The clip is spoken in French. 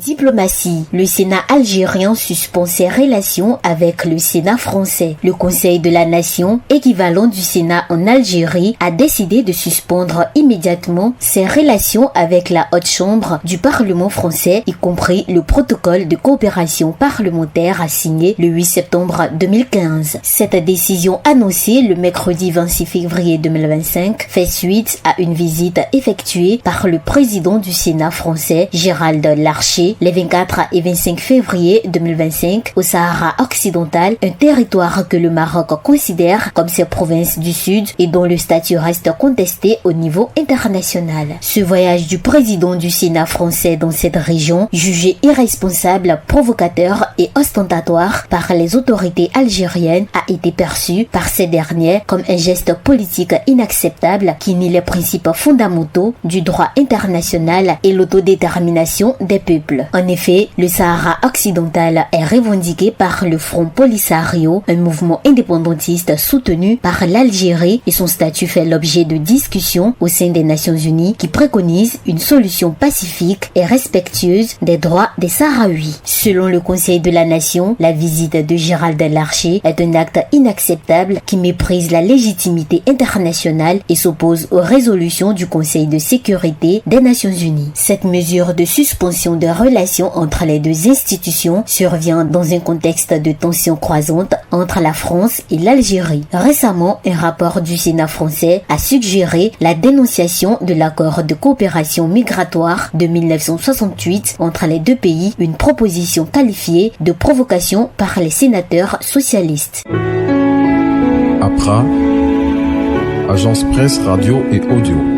Diplomatie. Le Sénat algérien suspend ses relations avec le Sénat français. Le Conseil de la Nation, équivalent du Sénat en Algérie, a décidé de suspendre immédiatement ses relations avec la Haute Chambre du Parlement français, y compris le protocole de coopération parlementaire signé le 8 septembre 2015. Cette décision annoncée le mercredi 26 février 2025 fait suite à une visite effectuée par le président du Sénat français, Gérald Larcher, les 24 et 25 février 2025 au Sahara occidental, un territoire que le Maroc considère comme ses provinces du Sud et dont le statut reste contesté au niveau international. Ce voyage du président du Sénat français dans cette région, jugé irresponsable, provocateur et ostentatoire par les autorités algériennes, a été perçu par ces derniers comme un geste politique inacceptable qui nie les principes fondamentaux du droit international et l'autodétermination des peuples. En effet, le Sahara occidental est revendiqué par le Front Polisario, un mouvement indépendantiste soutenu par l'Algérie, et son statut fait l'objet de discussions au sein des Nations Unies qui préconisent une solution pacifique et respectueuse des droits des Sahraouis. Selon le Conseil de la Nation, la visite de Gérald Larcher est un acte inacceptable qui méprise la légitimité internationale et s'oppose aux résolutions du Conseil de sécurité des Nations Unies. Cette mesure de suspension de relations entre les deux institutions survient dans un contexte de tensions croissantes entre la France et l'Algérie. Récemment, un rapport du Sénat français a suggéré la dénonciation de l'accord de coopération migratoire de 1968 entre les deux pays, une proposition qualifiée de provocation par les sénateurs socialistes. APRA, Agence Presse Radio et Audio.